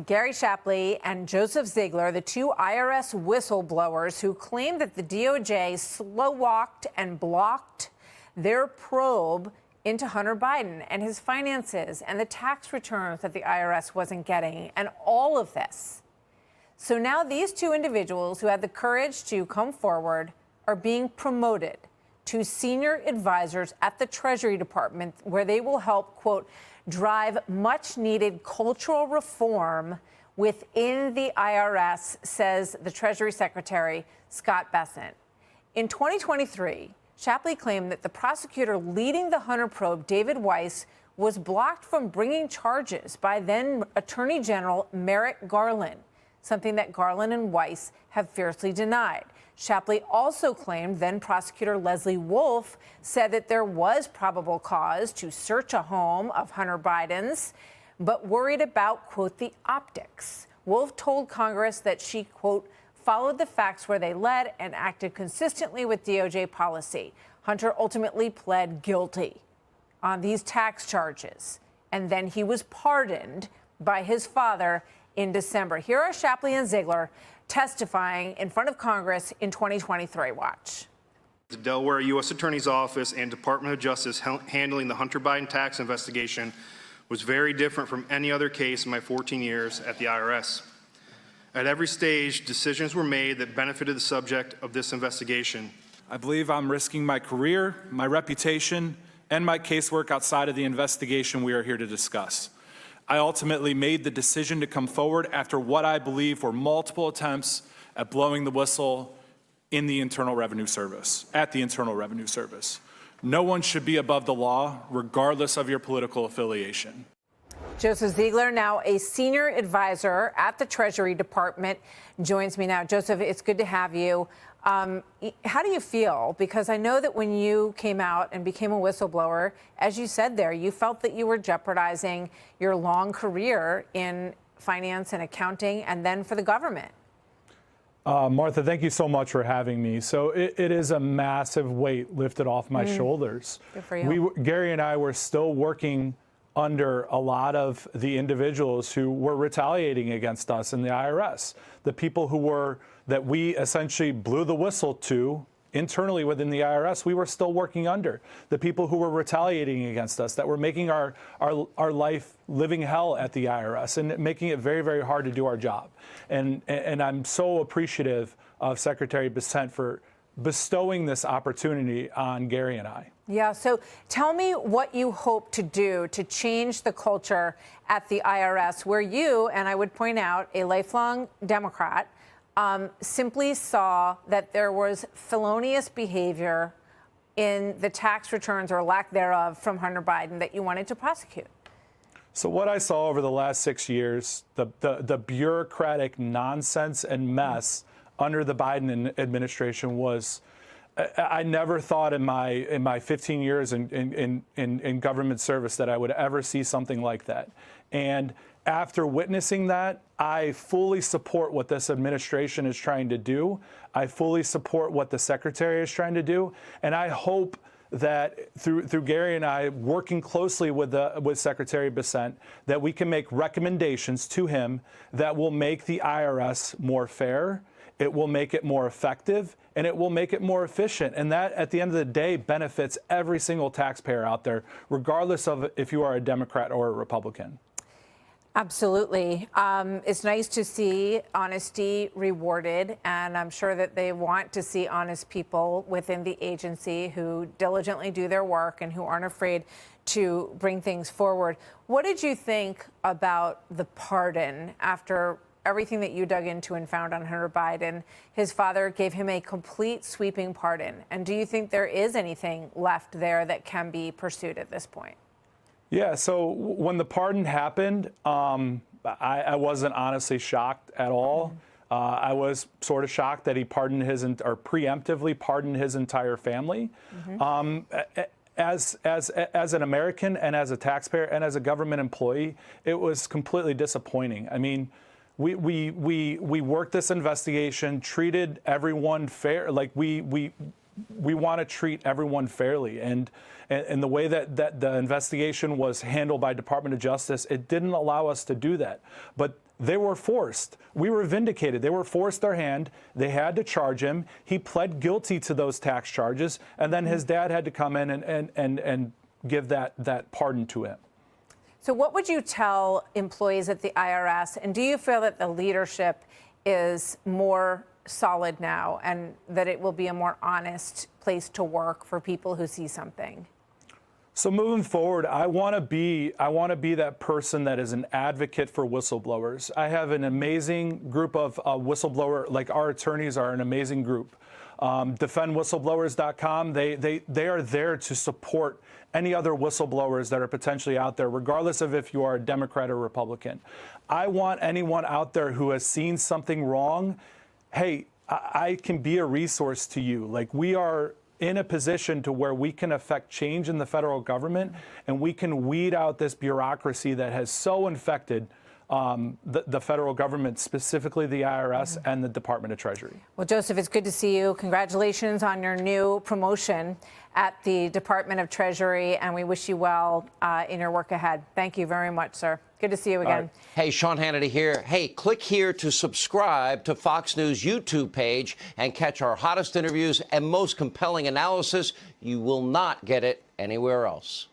Gary Shapley and Joseph Ziegler, the two IRS whistleblowers who claim that the DOJ slow-walked and blocked their probe into Hunter Biden and his finances and the tax returns that the IRS wasn't getting, and all of this. So now these two individuals who had the courage to come forward are being promoted to senior advisors at the Treasury Department, where they will help, quote, drive much-needed cultural reform within the IRS, says the Treasury Secretary, Scott Bessent. In 2023, Shapley claimed that the prosecutor leading the Hunter probe, David Weiss, was blocked from bringing charges by then Attorney General Merrick Garland, something that Garland and Weiss have fiercely denied. Shapley also claimed then prosecutor Leslie Wolf said that there was probable cause to search a home of Hunter Biden's, but worried about, quote, the optics. Wolf told Congress that she, quote, followed the facts where they led and acted consistently with DOJ policy. Hunter ultimately pled guilty on these tax charges, and then he was pardoned by his father in December. Here are Shapley and Ziegler testifying in front of Congress in 2023. Watch. The Delaware U.S. Attorney's Office and Department of Justice handling the Hunter Biden tax investigation was very different from any other case in my 14 years at the IRS. At every stage, decisions were made that benefited the subject of this investigation. I believe I'm risking my career, my reputation, and my casework outside of the investigation we are here to discuss. I ultimately made the decision to come forward after what I believe were multiple attempts at blowing the whistle in the Internal Revenue Service, at the Internal Revenue Service. No one should be above the law, regardless of your political affiliation. Joseph Ziegler, now a senior advisor at the Treasury Department, joins me now. Joseph, it's good to have you. How do you feel? Because I know that when you came out and became a whistleblower, as you said there, you felt that you were jeopardizing your long career in finance and accounting and then for the government. Martha, thank you so much for having me. So it is a massive weight lifted off my shoulders. Good for you. Gary and I were still working under a lot of the individuals who were retaliating against us in the IRS, the people that we essentially blew the whistle to internally within the IRS, we were still working under. The people who were retaliating against us, that were making our life living hell at the IRS and making it very, very hard to do our job. And I'm so appreciative of Secretary Bessent for bestowing this opportunity on Gary and I. Yeah, so tell me what you hope to do to change the culture at the IRS, where you, and I would point out, a lifelong Democrat, simply saw that there was felonious behavior in the tax returns or lack thereof from Hunter Biden that you wanted to prosecute. So what I saw over the last 6 years, the bureaucratic nonsense and mess under the Biden administration was, I never thought in my 15 years in government service that I would ever see something like that. And after witnessing that, I fully support what this administration is trying to do. I fully support what the secretary is trying to do. And I hope that through Gary and I working closely with Secretary Bessent, that we can make recommendations to him that will make the IRS more fair, it will make it more effective, and it will make it more efficient. And that, at the end of the day, benefits every single taxpayer out there, regardless of if you are a Democrat or a Republican. Absolutely. It's nice to see honesty rewarded, and I'm sure that they want to see honest people within the agency who diligently do their work and who aren't afraid to bring things forward. What did you think about the pardon after everything that you dug into and found on Hunter Biden? His father gave him a complete sweeping pardon. And do you think there is anything left there that can be pursued at this point? Yeah, so when the pardon happened, I wasn't honestly shocked at all. I was sort of shocked that he pardoned or preemptively pardoned his entire family. As an American and as a taxpayer and as a government employee, it was completely disappointing. I mean, we worked this investigation, treated everyone fair, like we want to treat everyone fairly, and the way that the investigation was handled by Department of Justice, it didn't allow us to do that. But they were forced. We were vindicated. They were forced their hand. They had to charge him. He pled guilty to those tax charges, and then his dad had to come in and give that pardon to him. So what would you tell employees at the IRS? And do you feel that the leadership is more solid now and that it will be a more honest place to work for people who see something? So moving forward, I want to be that person that is an advocate for whistleblowers. I have an amazing group of whistleblower, like our attorneys are an amazing group. Defendwhistleblowers.com, they are there to support any other whistleblowers that are potentially out there, regardless of if you are a Democrat or Republican. I want anyone out there who has seen something wrong, hey, I can be a resource to you. Like, we are in a position to where we can affect change in the federal government, and we can weed out this bureaucracy that has so infected the federal government, specifically the IRS and the Department of Treasury. Well, Joseph, it's good to see you. Congratulations on your new promotion at the Department of Treasury, and we wish you well in your work ahead. Thank you very much, sir. Good to see you again. Right. Hey, Sean Hannity here. Hey, click here to subscribe to Fox News YouTube page and catch our hottest interviews and most compelling analysis. You will not get it anywhere else.